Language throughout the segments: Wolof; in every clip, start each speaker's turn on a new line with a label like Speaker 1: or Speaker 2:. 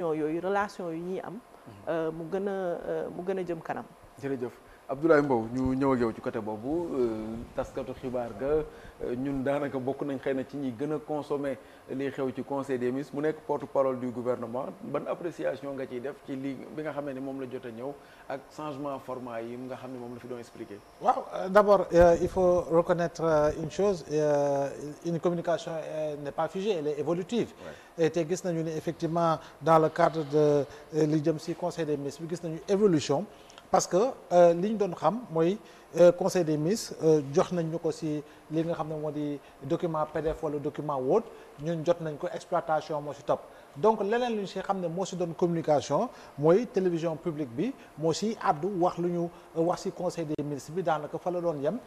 Speaker 1: yooyu relation yu ñuy am mu gën a jëm kanam.
Speaker 2: jërëjëf Abdoulaye Mbow ñu ñëw ak yow ci côté boobu taskatu xibaar ga ñun daanaka bokk nañ xëy na ci ñi gën a consommer li xew ci conseil des ministres mu nekk porte-parole du gouvernement ban appréciation nga ciy def ci li bi nga xamee ne moom la jot a ñëw ak changement format yi nga xam ne moom la fi doon expliquer.
Speaker 3: waaw d'abord il faut reconnaître une chose une communication n'est pas figée, elle est évolutive. Et te gis nañu ni effectivement dans le cadre de li jëm ci conseil des ministres bi gis nañu évolution. Parce que li ñu doon xam mooy conseil des ministres jox nañ ñu ko ci li nga xam ne moo di document PDF wala document Word ñun jot nañ ko exploitation moo ci topp donc leneen lu ñu ci xam ne moo ci doon communication mooy télévision publique bi moo ci àddu wax lu ñu wax ci conseil des ministres bi daanaka fa la doon yem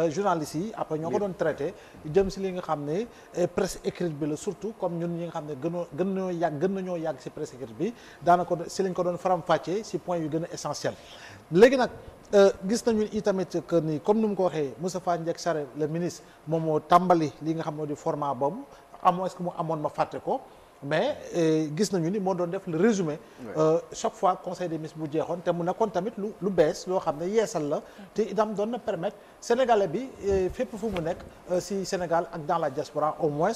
Speaker 3: journalistes yi après ñoo ko doon traité jëm ci li nga xam ne presse écrite bi la surtout comme ñun ñi nga xam ne gën nañoo yàgg ci presse écrite bi daanaka ci lañ ko doon faram-fàccee ci point yu gën a essentiel léegi nag gis nañu itamit que ni comme ni mu ko waxee Moustapha Ndiaye Sarr le ministre moom moo tàmbali li nga xam ne di format boobu est-ce que mu amoon ma fàtte ko mais gis nañu ni moo doon def le résumé chaque fois conseil des ministres bu jeexoon te mu nekkoon tamit lu bees loo xam ne yeesal la te itam doon na permettre sénégalais bi fépp fu mu nekk si Sénégal ak dans la diaspora au moins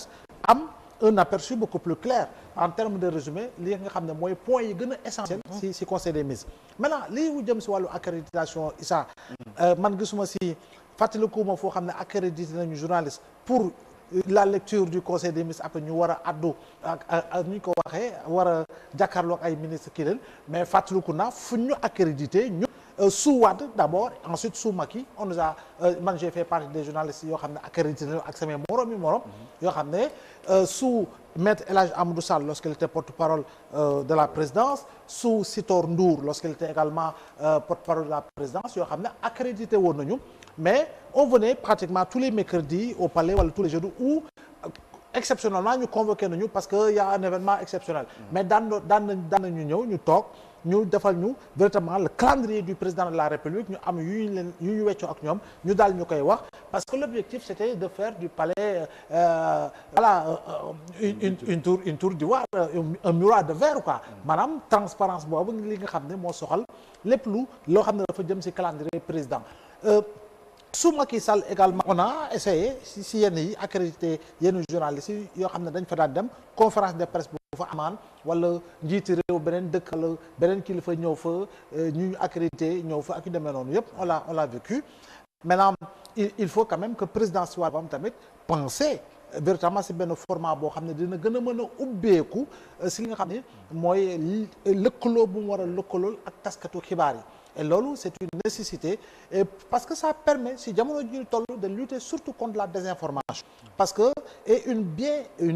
Speaker 3: am un aperçu beaucoup plus clair en termes de résumé li nga xam ne mooy point yi gën a essentiel si conseil des ministres maintenant lii mu jëm si wàllu accréditation Issa man gisuma si fàttalikuma foo xam ne accrédité nañu journaliste pour la lecture du conseil des ministres après ñu war a addu ak ñu ko waxee war a jàkkaarloo ak ay ministres kii leen mais fàttaliku naa fu ñu accrédité ñu sous Wade d'abord ensuite sous Macky on nous a man j'ai fait partie des journalistes yoo xam ne accrédité nañu ak samay morom yoo xam ne sous Maître El Hadj Amadou Sall lorsqu'il était porte-parole de la présidence sous Sitor Ndour lorsqu'il était également porte-parole de la présidence yoo xam ne accrédité woon nañu mais on venait pratiquement tous les mercredis au palais wala tous les jeudis où exceptionnellement ñu convoqué nañu parce que y a un événement exceptionnel mais daan nañu ñëw ñu toog ñu defal ñu véritablement le calendrier du président de la République ñu am yu ñu weccoo ak ñoom ñu daal ñu koy wax parce que l'objectif c'était de faire du palais une tour d'ivoire un miroir de verre quoi maanaam transparence boobu li nga xam ne moo soxal lépp loo xam ne dafa jëm ci calendrier président sous Macky Sall également on a essayé si yenn yi accrédité yenn journalistes yi yoo xam ne dañ fa daan dem conférence de presse bu fa amaan wala njiiti réew beneen dëkk wala beneen kilifa ñëw fa ñu accrédité ñëw fa ak yu demee noonu yëpp on l'a vécu maintenant il faut quand même que présidence waa bam tamit penser véritablement si benn format boo xam ne dina gën a mën a ubbeeku si li nga xam ne mooy lëkkaloo bu mu war a lëkkalool ak taskatu xibaar yi et loolu c'est une nécessité et parce que ça permet si jamono ji ñu toll de lutter surtout contre la désinformation parce que et une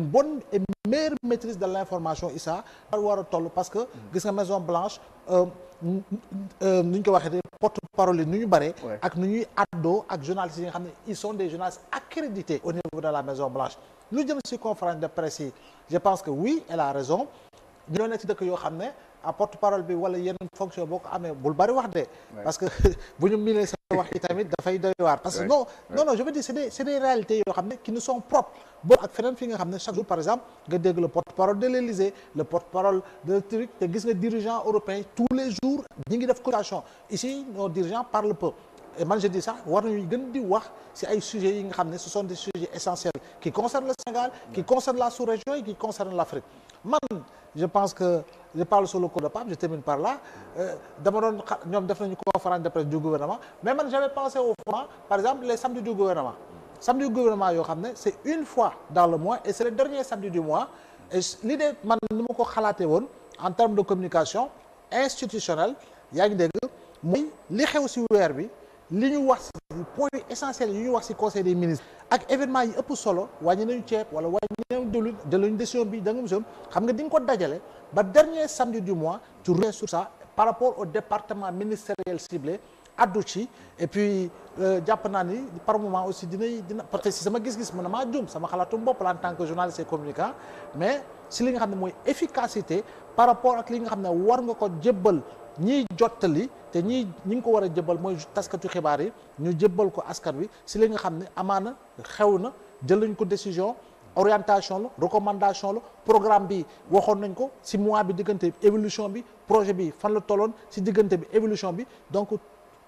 Speaker 3: bonne et meilleure maîtrise de l'information Issa war a toll parce que gis nga Maison Blanche nu ñu ko waxee de porte-parole yi nu ñu bare ak nu ñuy addoo ak journalistes yi nga xam ne ils sont des journalistes accrédités au niveau de la Maison Blanche lu jëm ci conférence de presse yi je pense que oui elle a raison ñoo nekk ci dëkk yoo xam ne à porte-parole bi wala yenn fonction boo ko amee bul bari wax de parce que bu ñu miinee sa wax yi tamit dafay doy waar parce que non je veux dire c'est des réalités yoo xam ne qui nous sont propres boo ak feneen fi nga xam ne chaque jour par exemple nga dégg le porte-parole de l'Élysée le porte-parole de truc te gis nga dirigeants européens tous les jours ñi ngi def communication ici nos dirigeants parlent peu et man je dis ça war nañu gën di wax ci ay sujets yi nga xam ne ce sont des sujets essentiels qui concernent le Sénégal qui concernent la sous-région et qui concernent l'Afrique man je pense que je parle sur le coup de Pape je termine par là dama doon ñoom def nañu conférence de presse du gouvernement mais man j'avais pensé au format par exemple les samedis du gouvernement yoo xam ne c'est une fois dans le mois et c'est le dernier samedi du mois et l'idée man ni ma ko xalaatee woon en termes de communication institutionnelle yaa ngi dégg mooy li xew ci weer bi li ñu wax ci point essentiel yi ñu wax ci conseil des ministres ak événement yi ëpp solo wàññi nañu ceeb wala wàññi nañu jëluñu décision bi da nga mosoon xam nga di nga ko dajale ba dernier samedi du mois tu reviens sur ça par rapport au département ministériel ciblé addu ci et puis jàpp naa ni par moment aussi dina parce que si sama gis-gis mën na maa juum sama xalaatu bopp la en tant que journaliste et communicant mais si li nga xam ne mooy efficacité par rapport ak li nga xam ne war nga ko jébbal ñiy jottali te ñi ngi ko war a jébbal mooy taskatu xibaar yi ñu jébbal ko askan wi si li nga xam ne amaana xew na jël nañ ko décision orientation la recommandation la programme bi waxoon nañ ko ci mois bi diggante évolution bi projet bi fan la tolloon ci diggante bi évolution bi donc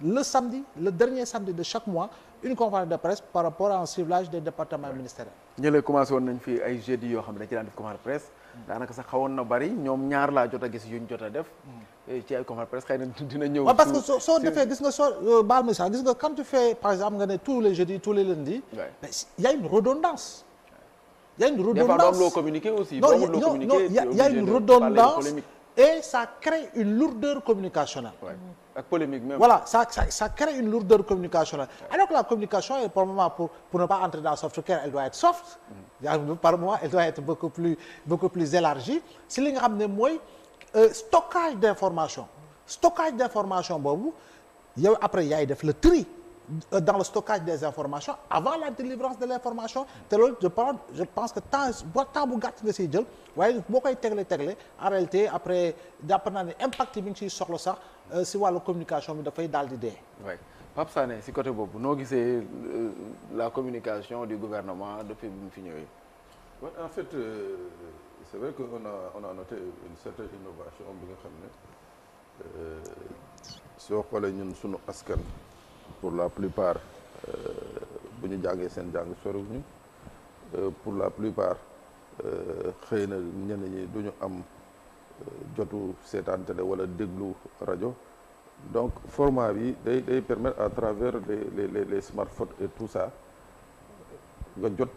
Speaker 3: le samedi le dernier samedi de chaque mois une conférence de presse par rapport à un ciblage des départements ministériels.
Speaker 2: ñële commencé woon nañ fi ay jeudi yoo xam ne dañ ci daan def conférence de presse daanaka sax xawoon na bari ñoom ñaar laa jot a gis yuñ jot a def ci ay conférence de presse xëy na dina ñëw.
Speaker 3: parce que soo defee gis nga soo baal ma sax gis nga quand tu fais par exemple nga ne tous les jeudis tous les lundis. mais il y a une redondance. Il y a une redondance.
Speaker 2: Des fois, communiquer aussi.
Speaker 3: Non, il y a une redondance et ça crée une lourdeur communicationnelle.
Speaker 2: Ouais. Avec polémique même.
Speaker 3: Voilà, ça crée une lourdeur communicationnelle. Alors que la communication, est pour le moment, pour ne pas entrer dans le software, elle doit être soft. Par moment, elle doit être beaucoup plus élargie. Si li nga xam ne mooy stockage d'information. Stockage d'information boobu yow après yaay def le tri. Dans le stockage des informations avant la délivrance de l'information te loolu je pense que temps bu gàtt nga siy jël waaye boo koy tegle en réalité après jàpp naa ne impact bi nga siy soxla sax si wàllu communication bi dafay daal di dee.
Speaker 2: oui Pape Sané si côté boobu noo gisee la communication du gouvernement depuis bi mu fi ñëwee.
Speaker 4: Ouais, en fait c'est vrai que on a noté une certaine innovation bi nga xam ne soo xoolee ñun sunu askan. Pour la plupart bu ñu jàngee seen jàng soriwuñu pour la plupart xëy na ñenn ñi du ñu am jotu seetaan télé wala déglu rajo donc format bi day permettre à travers les smartphones et tout ça nga jot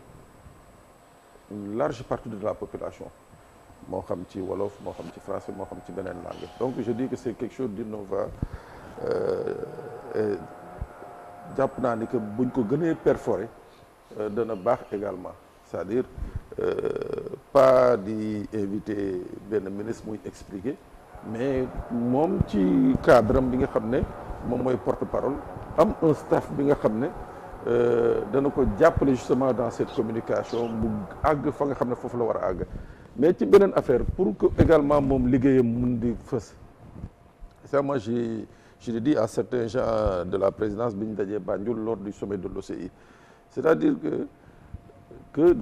Speaker 4: une large partie de la population moo xam ci wolof moo xam ci français moo xam ci beneen langue donc je dis que c'est quelque chose d'innovant jàpp naa ni que buñ ko gënee perforer dana baax également c'est-à-dire pas di inviter benn ministre muy expliquer mais moom ci cadre am bi nga xam ne moom mooy porte-parole am un staff bi nga xam ne dana ko jàppale justement dans cette communication mu àgg fa nga xam ne foofu la war a àgg mais ci beneen affaire pour que également moom liggéeyam mun di fës ça moi je l'ai dit à certains gens de la présidence bi ñu dajee Banjul lors du sommet de l'OCI c'est-à-dire que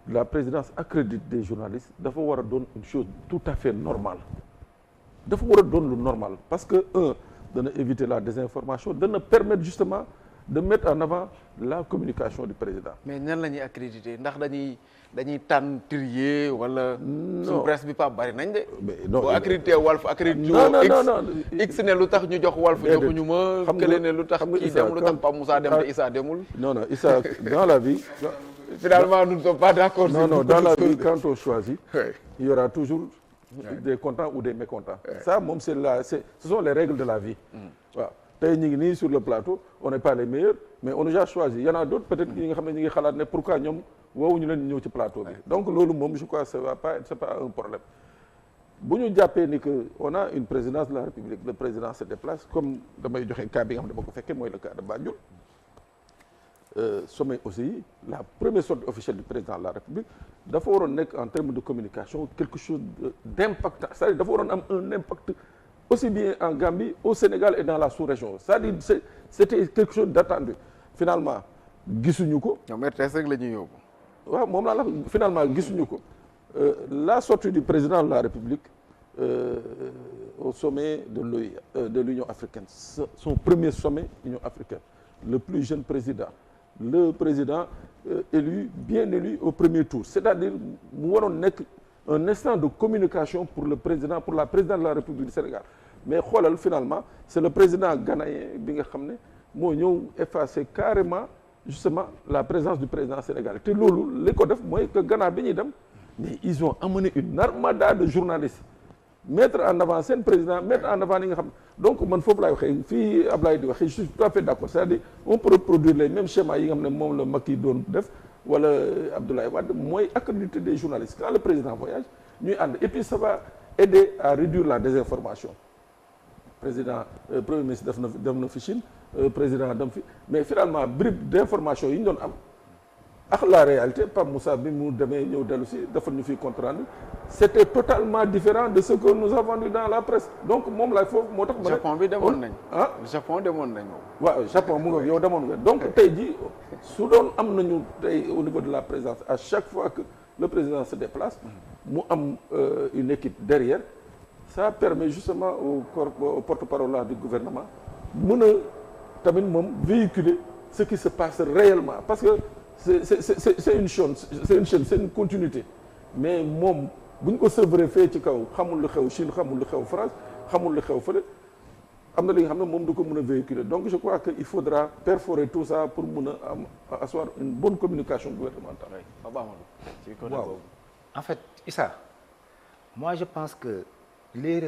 Speaker 4: la présidence accrédite des journalistes dafa war a doon une chose tout à fait normale dafa war a doon lu normal parce que dana éviter la désinformation dana permettre justement de mettre en avant la communication du président.
Speaker 2: mais ñan la ñuy accréditer ndax dañuy tànn trier wala. non presse bi pas bari nañ de.
Speaker 4: mais non
Speaker 2: boo accrédité Walf accrédité X ne lu tax ñu jox Walf joxuñu ma. xam nga ne lu tax kii dem lu tax Pape Moussa dem te Issa demul.
Speaker 4: non Issa dans la vie.
Speaker 2: finalement nous ne sommes pas d'accord.
Speaker 4: non dans la vie quand on choisit. il y aura toujours des contents ou des mécontents. ça moom ce sont les règles de la vie. waaw. tey ñu ngi nii sur le plateau on n'est pas les meilleurs mais on nous a choisi il y en a d'autres peut-être ñi nga xam ne ñu ngi xalaat ne pourquoi ñoom woowuñu leen ñëw ci plateau bi donc loolu moom je crois c'est pas un problème bu ñu jàppee ni que on a une présidence de la République le président se déplace comme damay joxe cas bi nga xam ne boo ko fekkee mooy le cas de Banjul sommet aussi la première sortie officielle du président de la République dafa waroon nekk en termes de communication quelque chose d'impactant c'est-à-dire dafa waroon am un impact aussi bien en Gambie au Sénégal et dans la sous-région c'est-à-dire c'était quelque chose d'attendu finalement gisuñu ko.
Speaker 2: ñoom RTS rek la ñuy yóbbu.
Speaker 4: waaw moom laa la finalement gisuñu ko la sortie du président de la République au sommet de l'Union africaine son premier sommet Union africaine le plus jeune président le président bien élu au premier tour c'est-à-dire mu waroon nekk un instant de communication pour la présidente de la République du Sénégal mais xoolal finalement c'est le président ghanéen bi nga xam ne moo ñëw effacer carrément justement la présence du président sénégalais te loolu li ko def mooy que Ghana bi ñuy dem mais ils ont amené une armada de journalistes mettre en avant seen président mettre en avant li nga xam donc man foofu laay waxee fii Ablaye di waxee je suis tout à fait d'accord c'est-à-dire on peut reproduire les mêmes schémas yi nga xam ne moom la Macky doon def wala Abdoulaye Wade mooy accréditer des journalistes quand le président voyage ñuy ànd et puis ça va aider à réduire la désinformation président premier ministre def na fi Chine président dem fi mais finalement bribe d'information yi ñu doon am ak la réalité Pape Moussa bi mu demee ñëw dellu si dafa ñu fi compte rendu c'était totalement différent de ce que nous avons vu dans la presse donc moom laay foofu moo tax.
Speaker 2: Japon bi demoon nañ.
Speaker 4: ah
Speaker 2: Japon demoon nañ moom.
Speaker 4: waaw Japon mu nga yow demoon nga donc tey jii su doon am nañu tey au niveau de la présidence à chaque fois que le président se déplace mu am une équipe derrière ça permet justement au porte-parole là du gouvernement mën a tamit moom véhiculer ce qui se passe réellement parce que c'est une chaîne c'est une continuité mais moom bu ñu ko sevrer fee ci kaw xamul lu xew Chine xamul lu xew France xamul lu xew fële am na li nga xam ne moom du ko mën a véhiculer donc je crois que il faudra perforer tout ça pour mën a am asseoir une bonne communication gouvernementale.
Speaker 2: Waaw
Speaker 5: en fait Issa moi je pense que l'erreur